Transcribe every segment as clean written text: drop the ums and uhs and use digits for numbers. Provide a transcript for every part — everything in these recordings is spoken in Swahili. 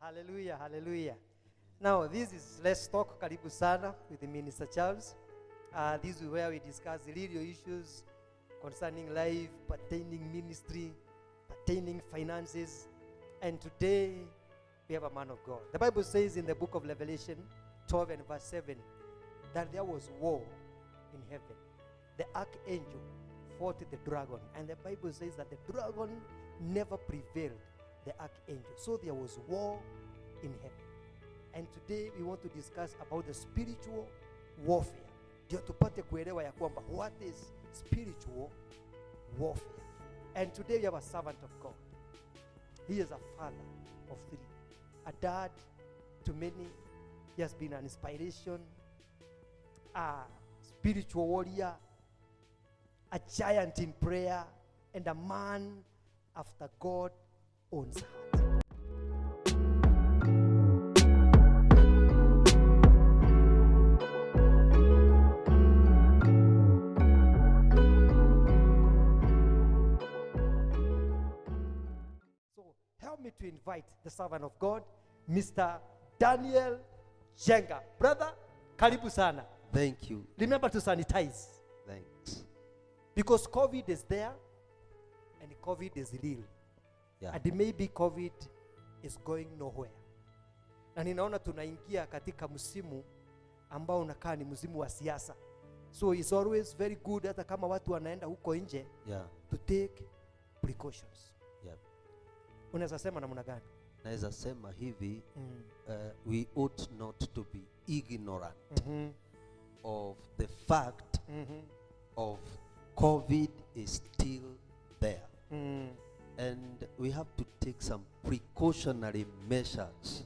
Hallelujah, hallelujah. Now, this is Let's Talk Karibu Sana with the Minister Charles. This is where we discuss the real issues concerning life, pertaining ministry, pertaining finances. And today, we have a man of God. The Bible says in the book of Revelation 12 and verse 7 that there was war in heaven. The archangel fought the dragon. And the Bible says that the dragon never prevailed the archangel. So there was war in heaven. And today we want to discuss about the spiritual warfare. Ndio tupate kuelewa ya kwamba what is spiritual warfare. And today we have a servant of God. He is a father of three. A dad to many. He has been an inspiration. A spiritual warrior. A giant in prayer. And a man after God's own heart. Me to invite the servant of God, Mr. Daniel Jenga. Brother, karibu sana. Thank you. Remember to sanitize. Thanks. Because COVID is there and COVID is real. Yeah. And maybe COVID is going nowhere. Na ninaona tunaingia katika msimu ambao unakaa ni msimu wa siasa. So it's always very good hata kama watu wanaenda huko nje, Yeah. to take precautions. Yeah. Unaweza sema namna gani? Naweza sema hivi, we ought not to be ignorant of the fact of COVID is still there. And we have to take some precautionary measures.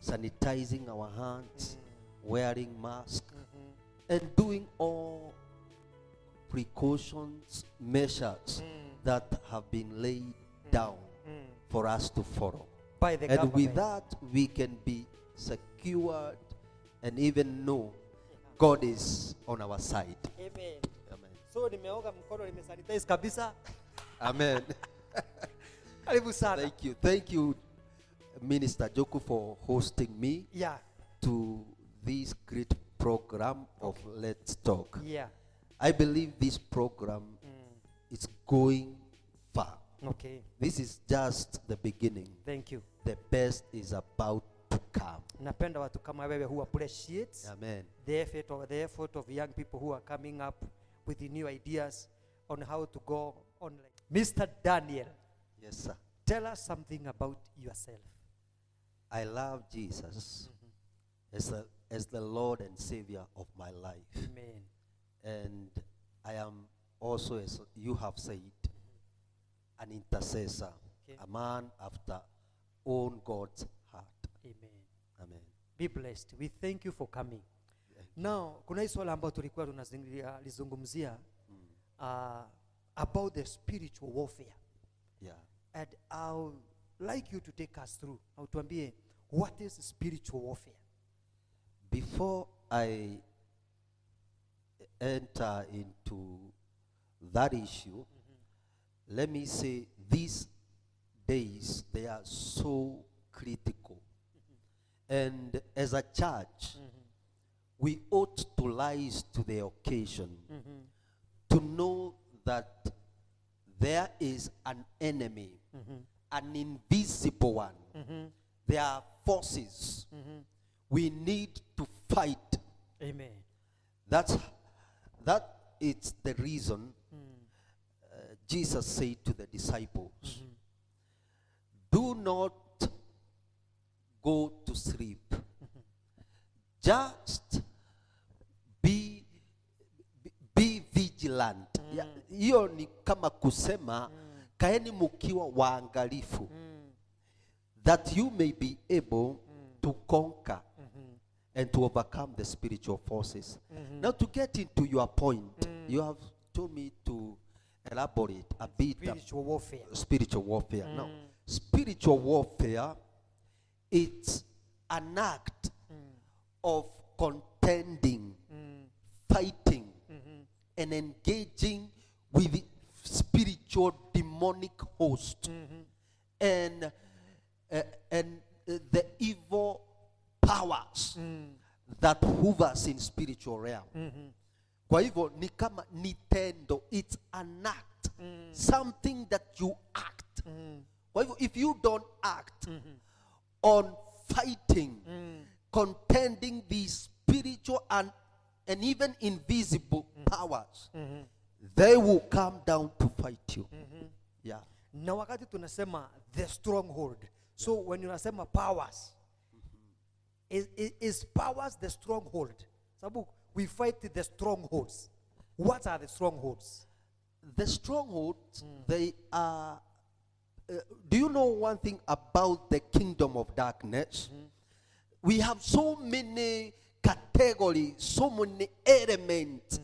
Sanitizing our hands, wearing masks, and doing all precautions measures that have been laid down for us to follow. By the and government. with that, we can be secured and even know God is on our side. Amen. Amen. So nimeoga mkono, nimesanitize kabisa. Amen. Karibu sana. Thank you. Thank you, Minister Joku, for hosting me to this great program of Let's Talk. Yeah. I believe this program is going far. Okay. This is just the beginning. Thank you. The best is about to come. Napenda watu kama wewe who appreciates Amen. the effort of young people who are coming up with the new ideas on how to go online. Mr. Daniel. Yes, sir. Tell us something about yourself. I love Jesus as the Lord and Savior of my life. Amen. And I am also, as you have said, an intercessor, a man after own God's heart. Amen. Amen. Be blessed. We thank you for coming. Now, kuna hii swala ambayo tulikuwa tunazungumzia about the spiritual warfare. Yeah. And I would like you to take us through. Tuambie, what is spiritual warfare? Before I enter into that issue, let me say these days they are so critical. And as a church, we ought to rise to the occasion to know that there is an enemy, an invisible one. There are forces we need to fight. Amen. That is the reason Jesus said to the disciples, do not go to sleep. Just be vigilant. Hiyo ni kama kusema kaeni mukiwa waangalifu, that you may be able to conquer and to overcome the spiritual forces. Now, to get into your point, you have told me to elaborate a bit. Spiritual warfare. Spiritual warfare. Now, spiritual warfare, it's an act of contending, fighting, and engaging with the spiritual demonic host. And that hovers in spiritual realm. Kwa hivyo ni kama ni tendo, it's an act, something that you act. Kwa hivyo if you don't act on fighting, contending the spiritual and even invisible powers, they will come down to fight you. Yeah. Na wakati tunasema the stronghold, so when unasema powers, is powers the stronghold? Sababu we fight the strongholds. What are the strongholds? The strongholds, they are, do you know one thing about the kingdom of darkness? We have so many categories, so many elements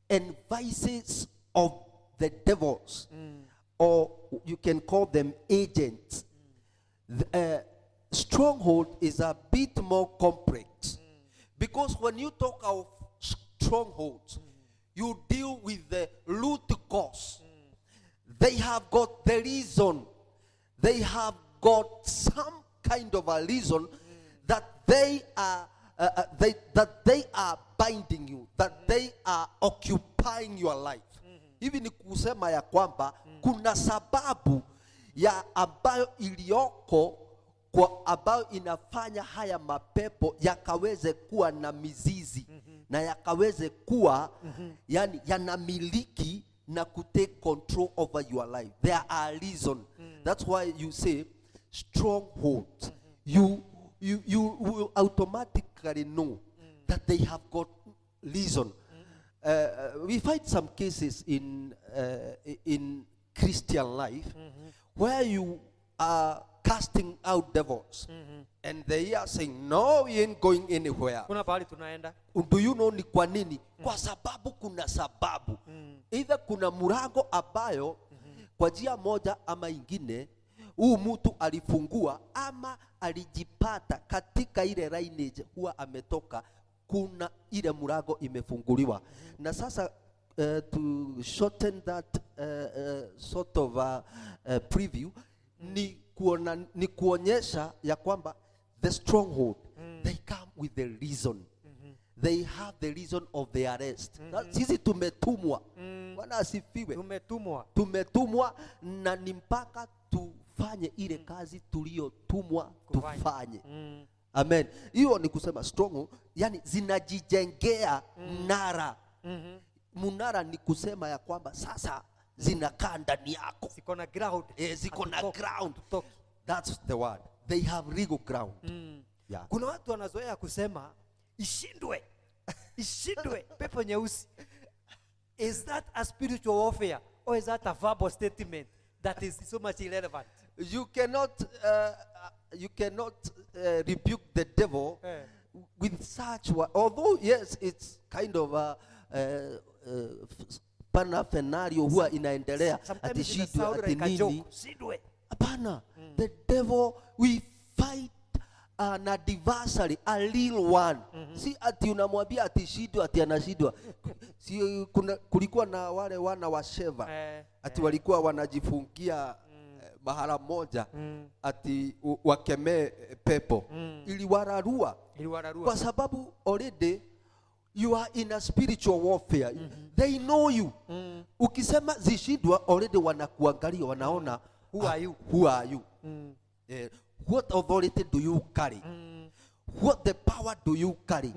and vices of the devils, or you can call them agents. The, stronghold is a bit more complex, because when you talk of strongholds, you deal with the root cause. They have got the reason. They have got some kind of a reason that they are binding you, that they are occupying your life. Hivi ni kusema ya kwamba kuna sababu ya ambayo iliyoko kwa ambayo inafanya haya mapepo yakaweze kuwa na mizizi na yakaweze kuwa yani yanamiliki na kutake control over your life. There are reason. That's why you say strongholds. You will automatically know that they have got reason. We find some cases in Christian life where you are casting out devils, and they are saying, no, we ain't going anywhere. Kuna pahali tunaenda. Do you know ni kwa nini? Kwa sababu kuna sababu. Either kuna murago ambayo kwa njia moja ama ingine huu mtu alifungua ama alijipata katika ile lineage huwa ametoka, kuna ile murago imefunguliwa. Na sasa to shorten that sort of preview, ni kuonyesha ya kwamba the stronghold, they come with the reason. They have the reason of the arrest. Sisi tumetumwa. Bwana asifiwe. Tumetumwa na ni mpaka tufanye ile kazi tuliyotumwa tufanye. Amen. Hiyo ni kusema stronghold, yani zinajijengea mnara. Mnara ni kusema ya kwamba sasa zinakaa ndani yako. Ziko na ground. Ziko na ground. That's the word. They have legal ground. Yeah. Kuna watu wanazoea kusema ishindwe. Ishindwe pepo nyeusi. Is that a spiritual warfare, or is that a verbal statement that is so much irrelevant? You cannot rebuke the devil with such word. Although yes, it's kind of a paraphernalia huwa inaendelea ati shidwe ati nini. Hapana. The devil, we fight an adversary, a real one. Si ati unamwambia ati shidwe ati anashidwa. Si kulikuwa na wale wana wa Sheva ati walikuwa wanajifungia mahala moja ati wakemee pepo. Iliwararua. Kwa sababu already you are in a spiritual warfare. They know you. Ukisema zishidwa, already wanakuangalia, wanaona who are you? Who are you? What authority do you carry? What the power do you carry?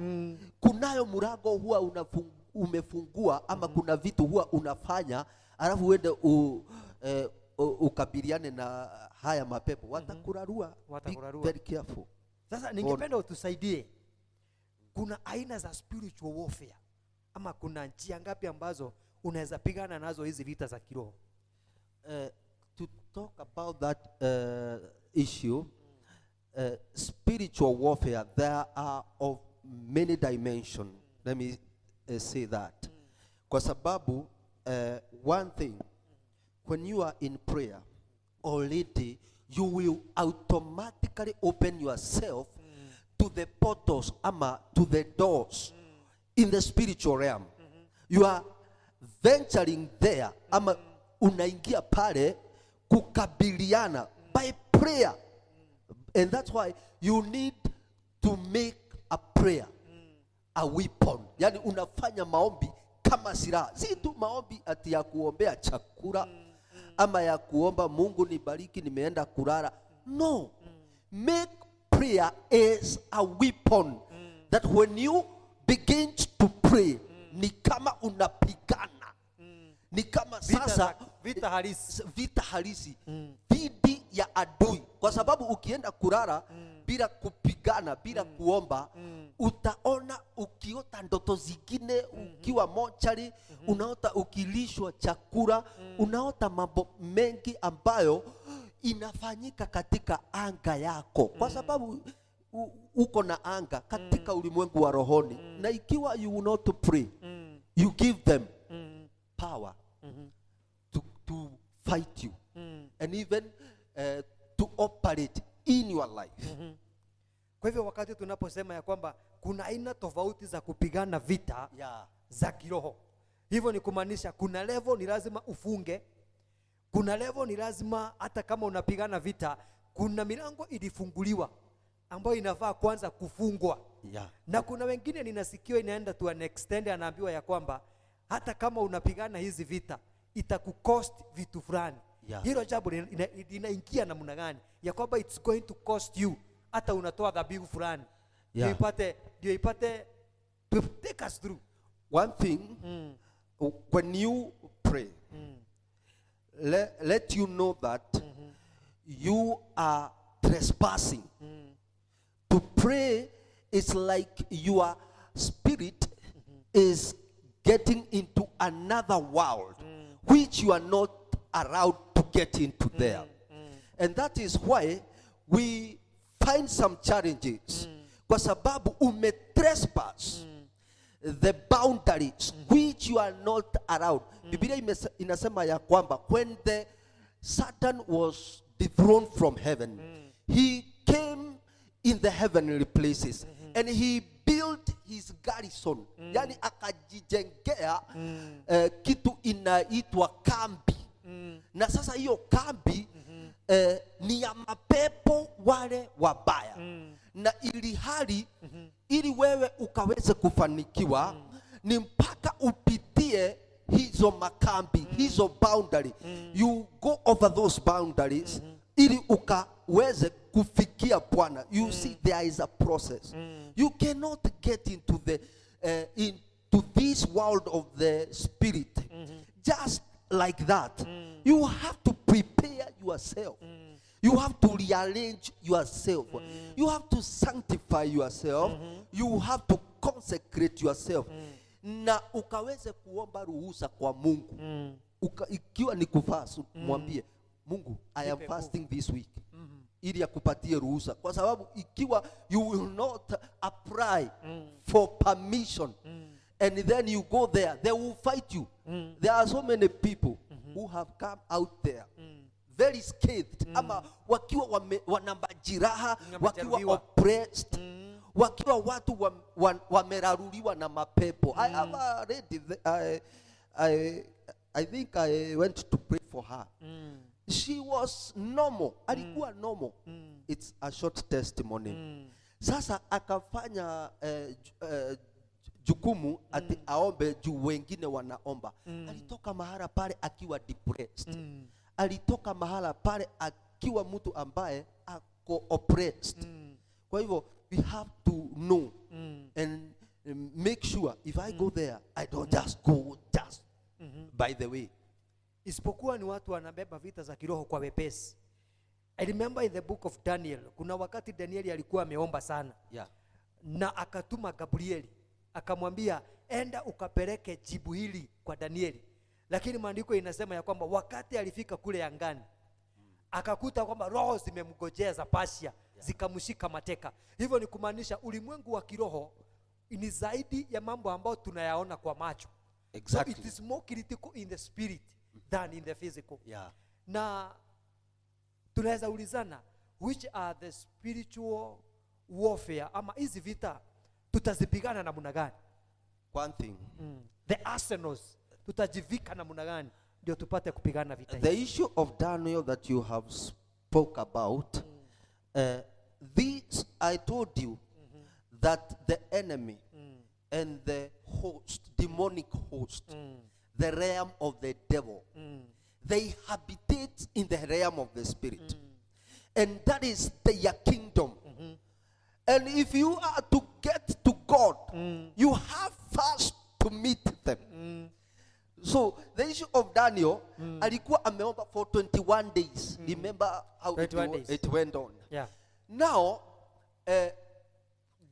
Kunayo murago huwa umefungua ama kuna vitu huwa unafanya alafu uende ukabiliane na haya mapepo. Watakurarua. Be very careful. Sasa ningependa utusaidie. Kuna aina za spiritual warfare, ama kuna njia ngapi ambazo unaweza pigana nazo hizi vita za kiroho? To talk about that issue, spiritual warfare, there are of many dimensions. Let me say that. Kwa sababu one thing, when you are in prayer, already you will automatically open yourself to the portals ama to the doors in the spiritual realm. You are venturing there ama unaingia pale kukabiliana by prayer. And that's why you need to make a prayer. a weapon. Yani unafanya maombi kama silaha, si tu maombi ati ya kuombea chakula ama ya kuomba Mungu nibariki nimeenda kulala. No, make prayer as a weapon that when you begin to pray ni kama unapigana, ni kama sasa vita halisi dhidi ya adui, kwa sababu ukienda kulala bila kupigana, bila kuomba, utaona ukiota ndoto zingine ukiwa mochari, unaota ukilishwa chakula, unaota mambo mengi ambayo inafanyika katika anga yako, kwa sababu uko na anga katika ulimwengu wa rohoni. Na ikiwa you will not pray, you give them power to fight you and even to operate in your life. Kwa hivyo wakati tunaposema ya kwamba kuna aina tofauti za kupigana vita za kiroho, hivyo ni kumaanisha kuna level ni lazima ufunge, kuna level ni lazima hata kama unapigana vita, kuna milango ilifunguliwa ambayo inafaa kwanza kufungwa. Na kuna wengine ninasikia inaenda to an extent, anaambiwa ya kwamba hata kama unapigana hizi vita itakucost vitu fulani. Hilo jambo linaingia namna gani ya kwamba it's going to cost you, hata unatoa dhabihu fulani ndio ipate to take us through. One thing, when you pray, let you know that you are trespassing. To pray is like your spirit is getting into another world which you are not allowed to get into there. And that is why we find some challenges, kwa sababu umetrespass the boundaries which you are not allowed. Biblia inasema ya kwamba when the Satan was dethroned from heaven, he came in the heavenly places and he built his garrison. Yani akajijengea kitu inaitwa kambi. Na sasa hiyo kambi ni ya mapepo wale wabaya. Na ili hali ili wewe ukaweze kufanikiwa ni mpaka upitie hizo makambi, hizo boundary. You go over those boundaries ili ukaweze kufikia Bwana. You see, there is a process. You cannot get into this world of the spirit just like that. You have to prepare yourself. You have to rearrange yourself. You have to sanctify yourself. You have to consecrate yourself. Na ukaweze kuomba ruhusa kwa Mungu. Ikiwa ni kufast, mwambie Mungu, I am fasting this week. Ili akupatie ruhusa, kwa sababu ikiwa you will not apply for permission and then you go there, they will fight you. There are so many people who have come out there very scathed, ama wakiwa wana majiraha, wakiwa oppressed, wakiwa watu wameraruliwa na mapepo. I have already I think I went to pray for her. She was normal. Alikuwa normal. It's a short testimony. Sasa akafanya jukumu ati aombe juu wengine wanaomba. Alitoka mahala pale akiwa depressed. Alitoka mahala pale akiwa mtu ambaye ako oppressed. Kwa hivyo we have to know and make sure if I go there, I don't just go by the way. Isipokuwa ni watu wanabeba vita za kiroho kwa wepesi. I remember in the book of Daniel, kuna wakati Danieli alikuwa ameomba sana. Na akatuma Gabrieli, akamwambia enda ukapeleke jibu hili kwa Danieli. Lakini maandiko inasema ya kwamba wakati alifika kule angani, akakuta kwamba roho zimemgojea za Persia, zikamshika mateka. Hivyo ni kumaanisha ulimwengu wa kiroho ni zaidi ya mambo ambayo tunayaona kwa macho. Exactly. So it is more critical in the spirit than in the physical. Na tunaweza ulizana, which are the spiritual warfare, ama hizi vita tutazipigana namna gani? One thing, the arsenals tutajivika namna gani ndio tupate kupigana vita the issue of Daniel that you have spoke about, this I told you that the enemy and the host, demonic host, the realm of the devil, they habitate in the realm of the spirit. And that is their kingdom. And if you are to get to God, you have first to meet them. So the issue of Daniel, alikuwa ameomba for 21 days. Remember how it went on. Yeah. Now,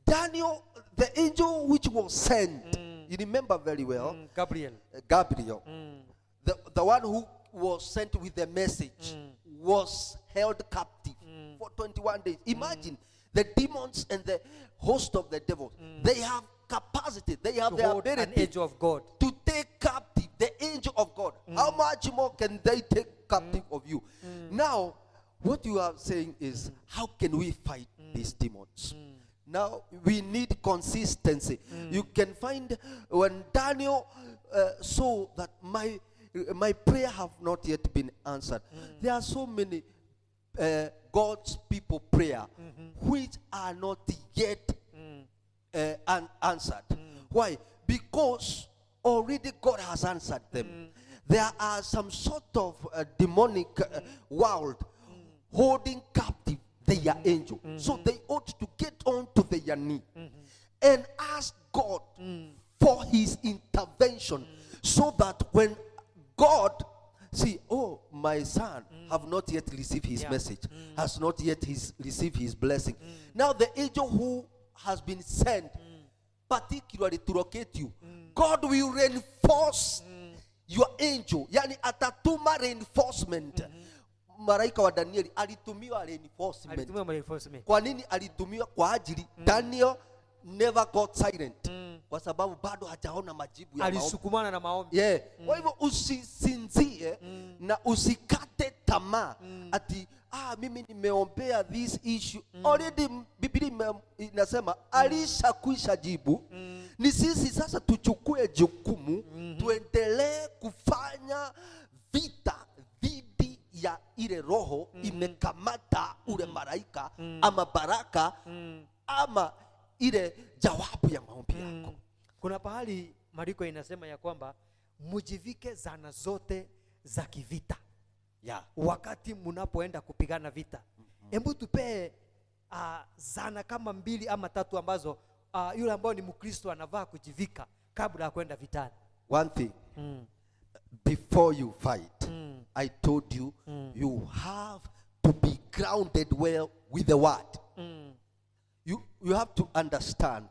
Daniel, the angel which was sent, you remember very well, Gabriel, the one who was sent with the message, was held captive for 21 days. Imagine the demons and the host of the devils, they have capacity, they have the ability an angel of God to take captive the angel of God. How much more can they take captive of you? Now, what you are saying is, how can we fight these demons? Now, we need consistency. You can find when Daniel saw that my prayer have not yet been answered. There are so many God's people prayer which are not yet unanswered. Why? Because already God has answered them. There are some sort of demonic world holding captive their angel. So they ought to get on to their knee and ask God for his intervention, so that when God see, oh, my son have not yet received his message, has not yet received his blessing. Now the angel who has been sent particularly to locate you, God will reinforce your angel. Yani atatuma reinforcement. Malaika wa Danieli alitumiwa reinforcement. Kwa nini alitumiwa? Kwa ajili Daniel never got silent. Kwa sababu bado hajaona majibu ya maombi. Alisukumana na maombi. Yeah. Kwa hivyo usisinzie na usikate tamaa ati mimi nimeombea this issue. Already Biblia inasema alishakwisha jibu. Ni sisi sasa tuchukue jukumu, tuendelee kufanya vita dhidi ya ile roho imekamata ule malaika ama baraka ama ile jawabu ya maombi yako. Kuna pahali Mariko inasema ya kwamba mujivike zana zote za kivita. Yeah. Wakati mnapoenda kupigana vita. Hebu tupe zana kama 2 ama 3 ambazo yule ambao ni Mkristo anavaa kujivika kabla ya kwenda vitani. One thing. Before you fight, I told you, you have to be grounded well with the word. You have to understand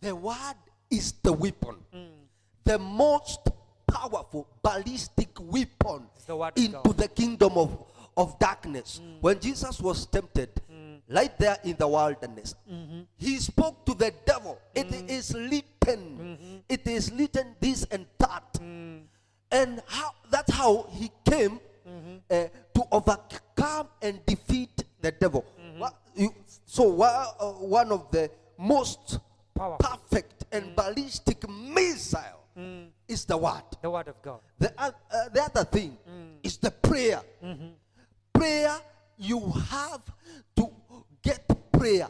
the word is the weapon. The most powerful ballistic weapon into the kingdom of darkness. When Jesus was tempted right there in the wilderness, he spoke to the devil. It is written. It is written this and that. And that's how he came to overcome and defeat the devil. So one of the most perfect and ballistic missile is the word. The word of God. The other thing is the prayer. Prayer, you have to get prayer.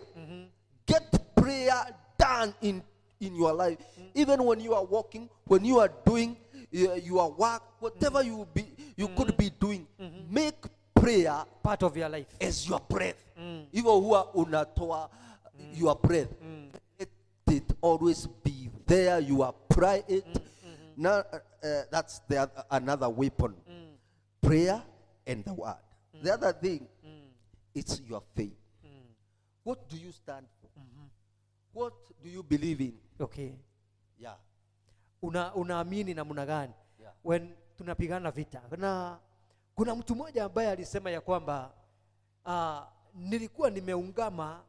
Get prayer done in your life. Even when you are walking, when you are doing your work, whatever you could be doing, make prayer part of your life as your breath. Even huwa unatoa your breath, let it always be there. You apply it. Now that's another weapon. Prayer and the word. The other thing, it's your faith. What do you stand for? What do you believe in? Okay. Yeah. Unaamini namna gani? Yeah. When tunapigana vita. Kuna mtu mmoja ambaye alisema ya kwamba nilikuwa nimeungama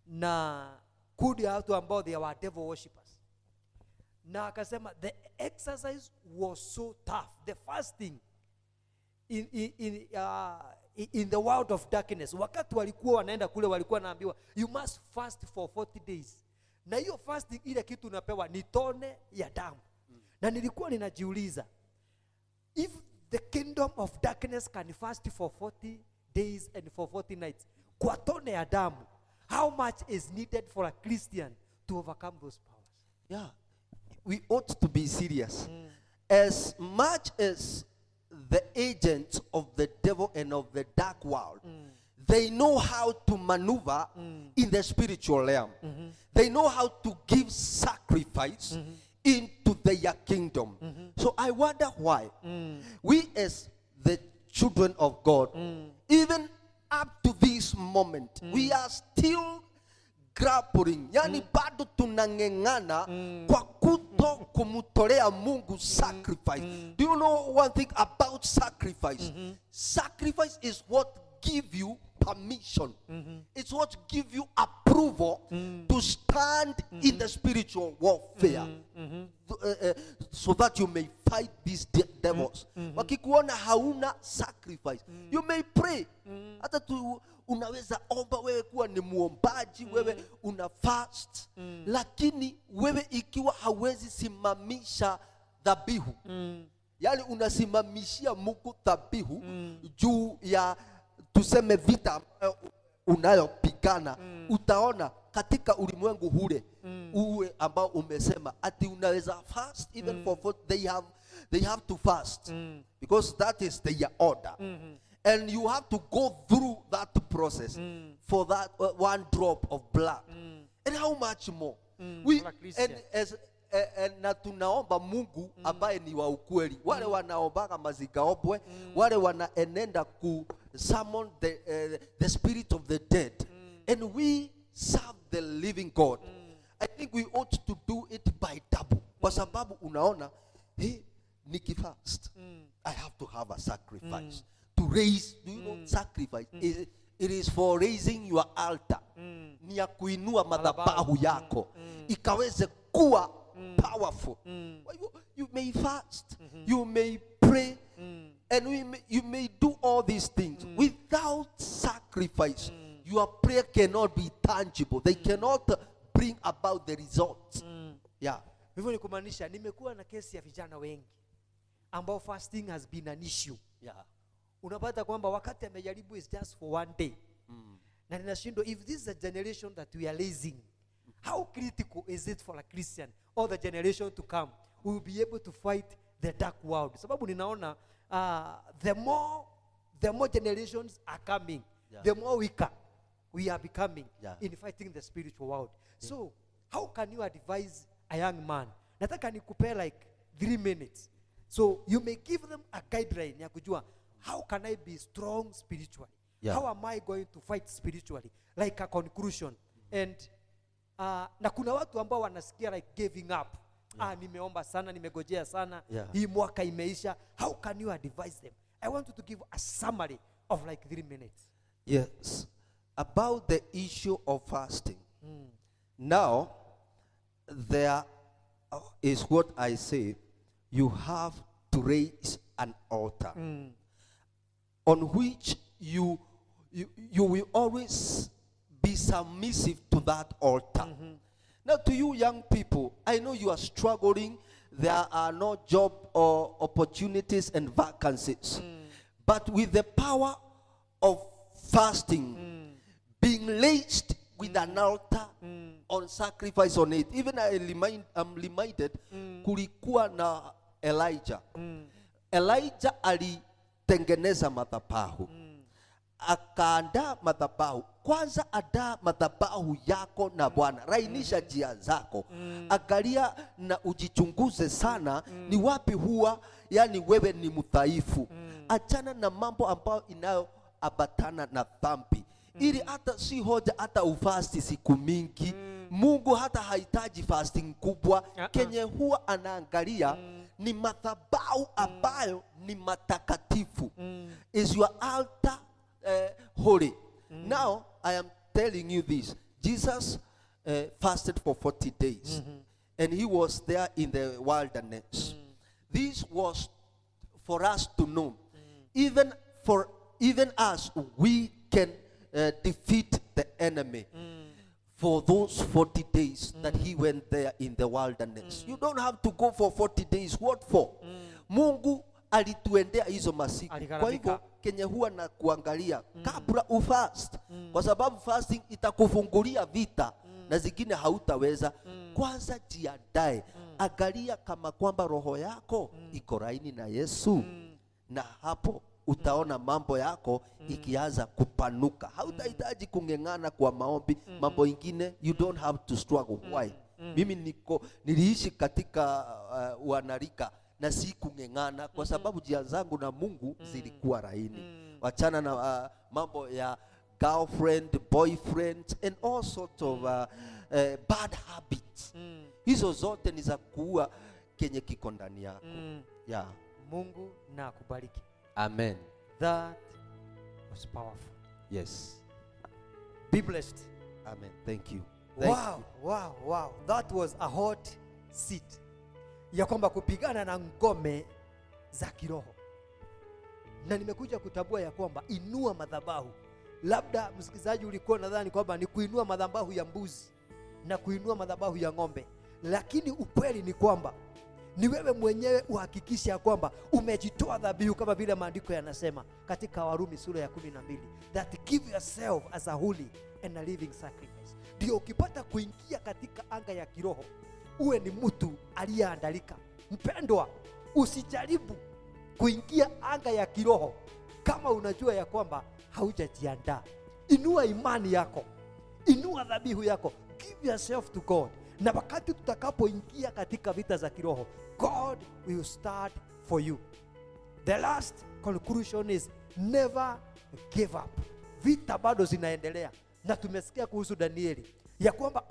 na kundi ya watu ambao they were devil worshippers. Na akasema the exercise was so tough. The fasting in the world of darkness. Wakati walikuwa wanaenda kule walikuwa naambiwa you must fast for 40 days. Na hiyo fasting ile kitu unapewa ni tone ya damu. Na nilikuwa ninajiuliza, if the kingdom of darkness can fast for 40 days and for 40 nights, kwa tone ya damu, how much is needed for a Christian to overcome those powers? Yeah. we ought to be serious. As much as the agents of the devil and of the dark world, they know how to maneuver in the spiritual realm. They know how to give sacrifice into their kingdom. So I wonder why we as the children of God, even up to this moment, we are still grappling, yani bado tunangengana kwa kuto kumutolea Mungu sacrifice. Do you know one thing about sacrifice? Sacrifice is what give you permission. It's what give you approval to stand in the spiritual warfare, so that you may fight these devils. Wakikuona hauna sacrifice, you may pray. Hata tu unaweza omba, wewe kuwa ni muombaji, wewe una fast, lakini wewe ikiwa hawezi simamisha dhabihu, yani unasimamishia Mungu dhabihu juu ya tuseme vita unayopigana, utaona katika ulimwengu hule uwe ambao umesema ati unaweza fast even for food, they have to fast because that is their order. And you have to go through that process for that one drop of blood. And how much more? Na tunaomba Mungu ambaye ni wa ukweli. Wale wanaombaga mazigaombwe, wale wanaenenda ku summon the spirit of the dead. And we serve the living God. I think we ought to do it by double. Kwa sababu unaona, nikifast, I have to have a sacrifice. To raise, do you know sacrifice? It is for raising your altar. Ni ya kuinua madhabahu yako. Ikaweze kuwa powerful. You may fast, you may pray, and you may do all these things. Without sacrifice, your prayer cannot be tangible. They cannot bring about the results. Yeah. Hivyo ni kumaanisha nimekuwa na kesi ya vijana wengi ambao fasting has been an issue. Yeah. Unapata kwamba wakati amejaribu is just for one day. Na ninashindwa, if this is a generation that we are raising, how critical is it for a Christian or the generation to come who will be able to fight the dark world? Sababu ninaona the more generations are coming, the more weaker we are becoming in fighting the spiritual world. So how can you advise a young man? Nataka nikupe like 3 minutes. So you may give them a guideline ya kujua, how can I be strong spiritually? How am I going to fight spiritually? Like a conclusion. And na kuna watu ambao wanasikia like giving up. Nimeomba sana, nimegojea sana, hii mwaka imeisha. How can you advise them? I want you to give a summary of like 3 minutes. Yes. About the issue of fasting. Now, there is what I say, you have to raise an altar on which you will always be submissive to that altar. Now to you young people, I know you are struggling. There are no job or opportunities and vacancies. But with the power of fasting, being laced with an altar on sacrifice on it. Even I'm reminded, kulikuwa na Elijah. Elijah alitengeneza madhabahu. Akaandaa madhabahu. Kwanza andaa madhabahu yako na Bwana. Rainisha njia zako. Angalia na ujichunguze sana ni wapi huwa yani wewe ni mdhaifu. Achana na mambo ambayo inayoambatana na dhambi. Ili hata si hoja hata ufasti siku mingi. Mungu hata hahitaji fasting kubwa. Kenye huwa anaangalia ni madhabahu ambayo ni matakatifu. Is your altar holy? Now I am telling you this. Jesus fasted for 40 days. And he was there in the wilderness. This was for us to know. Even us, we can defeat the enemy. For those 40 days that he went there in the wilderness. You don't have to go for 40 days. What for? Mungu alituendea hizo masiku. Kwa hivyo Kenya huwa na kuangalia kabla ufast. Kwa sababu fasting itakufungulia vita na zingine hautaweza. Kwanza jiandae. angalia kama kwamba roho yako iko laini na Yesu, na hapo utaona mambo yako ikianza kupanuka. Hautahitaji kungengana kwa maombi. Mambo ingine you don't have to struggle. Why? Mimi niliishi katika wanarika na si kungengana kwa sababu njia zangu na Mungu zilikuwa laini. Wachana na mambo ya girlfriend, boyfriend and all sort of bad habits. Hizo zote ni za kuua kenye kiko ndani yako. Yeah. Mungu na akubariki. Amen. That was powerful. Yes. Be blessed. Amen. Thank you. Wow. That was a hot seat. Ya kwamba kupigana na ngome za kiroho. Na nimekuja kutambua ya kwamba inua madhabahu. Labda msikizaji ulikuwa nadhani kwamba ni kuinua madhabahu ya mbuzi na kuinua madhabahu ya ng'ombe. Lakini ukweli ni kwamba ni wewe mwenyewe uhakikishe ya kwamba umejitoa dhabihu, kama vile maandiko yanasema katika Warumi sura ya 12, that give yourself as a holy and a living sacrifice. Ndio ukipata kuingia katika anga ya kiroho uwe ni mtu aliyeandalika. Mpendwa, usijaribu kuingia anga ya kiroho kama unajua ya kwamba haujajiandaa. Inua imani yako, inua dhabihu yako, give yourself to God. Na wakati tutakapoingia katika vita za kiroho, God will start for you. The last conclusion is never give up. Vita bado zinaendelea, na tumesikia kuhusu Danieli ya kwamba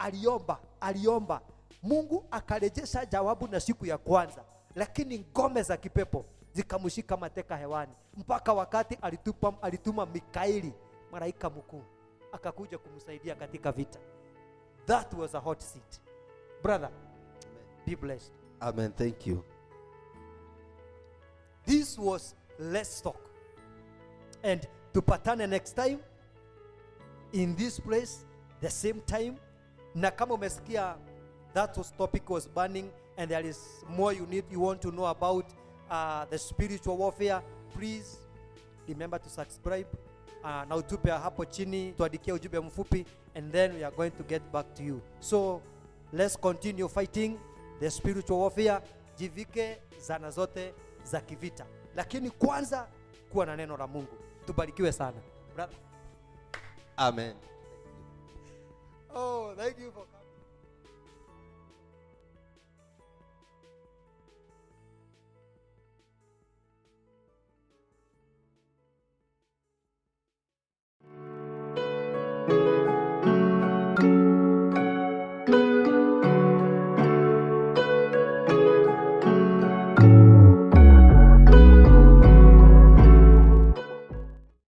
aliomba Mungu akarejesha jawabu na siku ya kwanza, lakini ngome za kipepo zikamshika mateka hewani, mpaka wakati alituma Mikaeli, malaika mkuu, akakuja kumsaidia katika vita. That was a hot seat. Brother, be blessed. Amen. Thank you. This was Let's Talk. And tupatane next time in this place, the same time. Na kama umesikia that topic was burning and there is more you want to know about the spiritual warfare, please remember to subscribe. Na utupe hapo chini, tuandikie ujumbe mfupi, and then we are going to get back to you. So let's continue fighting the spiritual warfare. Jivike zana zote za kivita, lakini kwanza kuwa na neno la Mungu. Tubarikiwe sana, brother. Amen. Oh, thank you for coming.